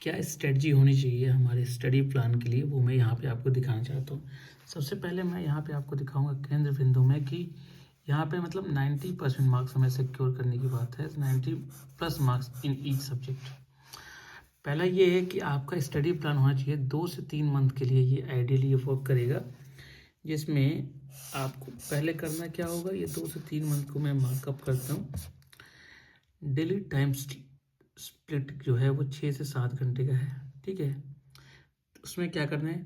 क्या स्ट्रेटजी होनी चाहिए हमारे स्टडी प्लान के लिए, वो मैं यहाँ पे आपको दिखाना चाहता हूँ। सबसे पहले मैं यहाँ पे आपको दिखाऊंगा केंद्र बिंदु में कि यहाँ पे मतलब 90% मार्क्स हमें सिक्योर करने की बात है, 90+ मार्क्स इन ईच सब्जेक्ट। पहला ये है कि आपका स्टडी प्लान होना चाहिए 2 से 3 मंथ के लिए, ये आइडियली ये वर्क करेगा, जिसमें आपको पहले करना क्या होगा, ये 2 से 3 मंथ को मैं मार्कअप करता हूँ। डेली टाइम स्प्लिट जो है वो 6 से 7 घंटे का है, ठीक है। तो उसमें क्या करना है,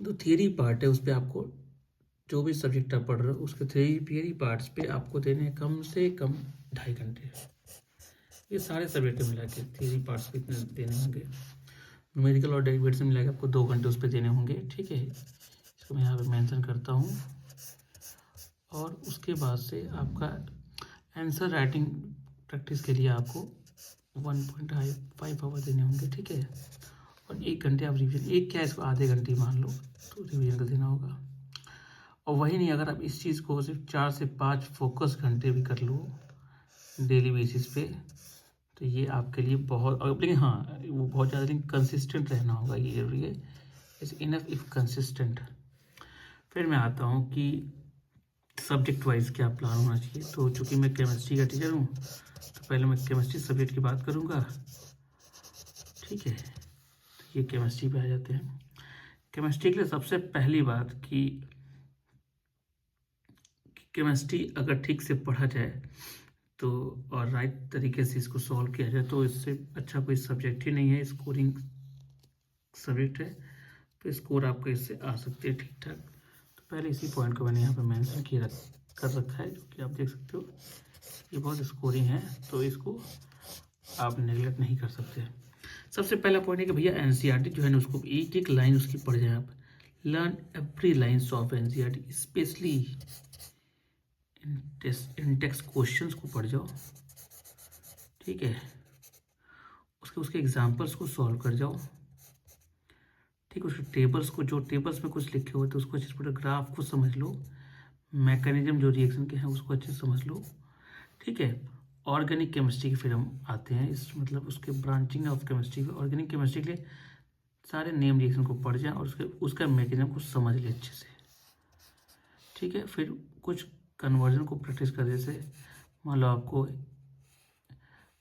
जो थियरी पार्ट है उस पर आपको, जो भी सब्जेक्ट आप पढ़ रहे हो उसके थियरी पार्ट्स पे आपको देने हैं कम से कम 2.5 घंटे। ये सारे सब्जेक्ट मिला के थियरी पार्ट्स पे इतने देने होंगे। न्यूमेरिकल और डेरिवेटिव से मिला के आपको 2 घंटे उस पर देने होंगे, ठीक है। इसको मैं यहाँ पे मेंशन करता हूँ। और उसके बाद से आपका आंसर राइटिंग प्रैक्टिस के लिए आपको 1.5 आवर देने होंगे, ठीक है। और 1 घंटे आप रिवीजन, एक क्या इसको आधे घंटे मान लो, तो रिवीजन का देना होगा। और वही नहीं, अगर आप इस चीज़ को सिर्फ 4 से 5 फोकस घंटे भी कर लो डेली बेसिस पे, तो ये आपके लिए बहुत, लेकिन हाँ वो बहुत ज़्यादा, लेकिन कंसिस्टेंट रहना होगा, ये जरूरी है। It's enough if consistent. फिर मैं आता हूँ कि सब्जेक्ट वाइज क्या प्लान होना चाहिए। तो चूँकि मैं केमिस्ट्री का टीचर हूँ, तो पहले मैं केमिस्ट्री सब्जेक्ट की बात करूँगा, ठीक है। तो ये केमिस्ट्री पे आ जाते हैं। केमिस्ट्री के लिए सबसे पहली बात कि केमिस्ट्री अगर ठीक से पढ़ा जाए तो, और राइट तरीके से इसको सॉल्व किया जाए, तो इससे अच्छा कोई सब्जेक्ट ही नहीं है। स्कोरिंग सब्जेक्ट है, तो स्कोर आपका इससे आ सकते हैं ठीक ठाक। तो पहले इसी पॉइंट को मैंने यहाँ पे मेंशन कर रखा है, जो कि आप देख सकते हो, ये बहुत स्कोरिंग है, तो इसको आप नेगलेक्ट नहीं कर सकते। सबसे पहला पॉइंट है कि भैया एनसीईआरटी जो है ना, उसको एक एक लाइन उसकी पढ़ जाए आप। Learn every lines of NCERT, specially in text questions को पढ़ जाओ, ठीक है। उसके एग्जाम्पल्स को सॉल्व कर जाओ, ठीक है। उसके टेबल्स को, जो टेबल्स में कुछ लिखे हुए थे उसको अच्छे से, ग्राफ को समझ लो, मैकेनिज्म जो रिएक्शन के हैं उसको अच्छे से समझ लो, ठीक है। ऑर्गेनिक केमिस्ट्री की फिर हम आते हैं, इस मतलब उसके branching of chemistry. Organic chemistry के लिए सारे नेम रिएक्शन को पढ़ जाए और उसका मैकेनिज्म को समझ ले अच्छे से, ठीक है। फिर कुछ कन्वर्जन को प्रैक्टिस कर, जैसे मान लो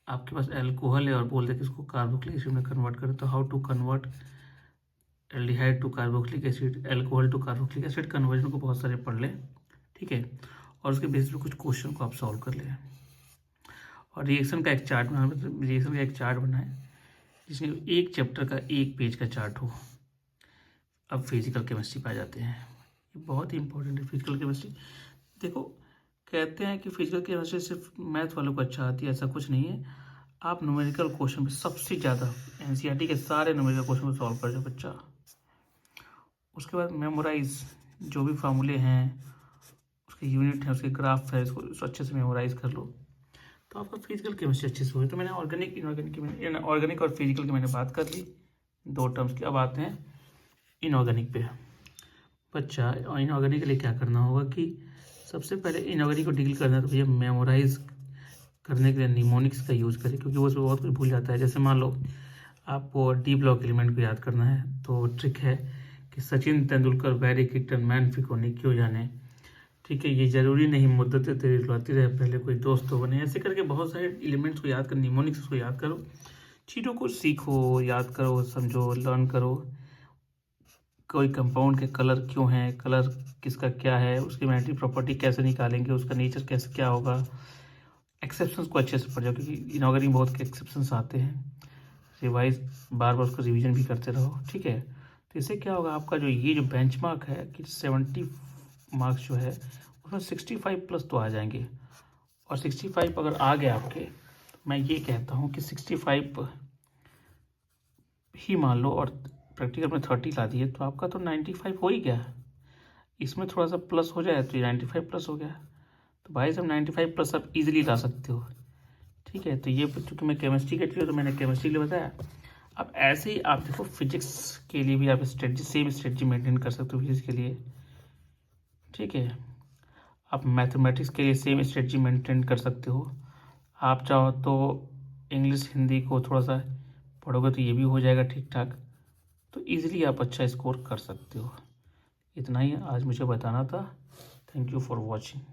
आपके पास एल्कोहल है और बोल दे कि इसको कार्बोक्सिलिक एसिड में कन्वर्ट करें, तो how to convert aldehyde to carboxylic acid, alcohol to carboxylic acid, conversion को बहुत सारे पढ़ लें, ठीक है। और उसके बेसिस पे कुछ क्वेश्चन को आप सॉल्व कर लें। और रिएक्शन का एक चार्ट बनाए, मतलब रिएक्शन का एक चार्ट बनाए जिसमें एक चैप्टर का 1 पेज का चार्ट हो। अब फिजिकल केमिस्ट्री पे आ जाते हैं, ये बहुत ही इंपॉर्टेंट है फिजिकल केमिस्ट्री। देखो, कहते हैं कि फिजिकल केमिस्ट्री सिर्फ मैथ वालों को अच्छा आती है, ऐसा कुछ नहीं है। आप न्यूमेरिकल क्वेश्चन पे सबसे ज़्यादा एनसीईआरटी के सारे न्यूमेरिकल क्वेश्चन को सॉल्व कर जाओ बच्चा। उसके बाद मेमोराइज, जो भी फार्मूले हैं, उसके यूनिट है, उसके ग्राफ है, इसको अच्छे से मेमोराइज कर लो, तो आपका फिजिकल केमिस्ट्री अच्छे से होगी। तो मैंने ऑर्गेनिक और फिजिकल की मैंने बात कर ली, 2 टर्म्स की। अब आते हैं इनऑर्गेनिक पे। बच्चा इनऑर्गेनिक के लिए क्या करना होगा कि सबसे पहले इनऑर्गेनिक को डील करना है, तो भैया मेमोराइज करने के लिए निमोनिक्स का यूज़ करें, क्योंकि वो उसमें बहुत कुछ भूल जाता है। जैसे मान लो आपको डी ब्लॉक एलिमेंट को याद करना है, तो ट्रिक है कि सचिन तेंदुलकर बैरी किटन मैन फिकोनी क्यों जाने, ठीक है। ये जरूरी नहीं मुद्दत तेरी रुलाती रहे, पहले कोई दोस्त तो बने, ऐसे करके बहुत सारे एलिमेंट्स को याद कर, निमोनिक्स को याद करो, चीज़ों को सीखो, याद करो, समझो, लर्न करो। कोई कंपाउंड के कलर क्यों हैं, कलर किसका क्या है, उसकी मैग्नेटिक प्रॉपर्टी कैसे निकालेंगे, उसका नेचर कैसे क्या होगा। एक्सेप्शंस को अच्छे से पढ़ जाओ, क्योंकि इनऑर्गेनिक बहुत के एक्सेप्शंस आते हैं। रिवाइज बार बार उसको रिवीजन भी करते रहो, ठीक है। तो इससे क्या होगा, आपका जो ये जो बेंचमार्क है कि 70 मार्क्स जो है, उसमें 65+ तो आ जाएंगे। और 65 अगर आ गया आपके, मैं ये कहता हूँ कि 65 ही मान लो, और प्रैक्टिकल में 30 ला दिए, तो आपका तो 95 हो ही गया। इसमें थोड़ा सा प्लस हो जाए तो ये 95+ हो गया। तो भाई साहब 95+ आप इजीली ला सकते हो, ठीक है। तो ये चूँकि मैं केमिस्ट्री के थे तो मैंने केमिस्ट्री के लिए बताया। अब ऐसे ही आप देखो, फिजिक्स के लिए भी आप सेम स्ट्रेटजी मेंटेन कर सकते हो फिजिक्स के लिए, ठीक है। आप मैथमेटिक्स के लिए सेम स्ट्रेटजी मेंटेन कर सकते हो। आप चाहो तो इंग्लिश हिंदी को थोड़ा सा पढ़ोगे तो ये भी हो जाएगा ठीक ठाक, तो ईज़िली आप अच्छा स्कोर कर सकते हो। इतना ही आज मुझे बताना था। Thank you for watching.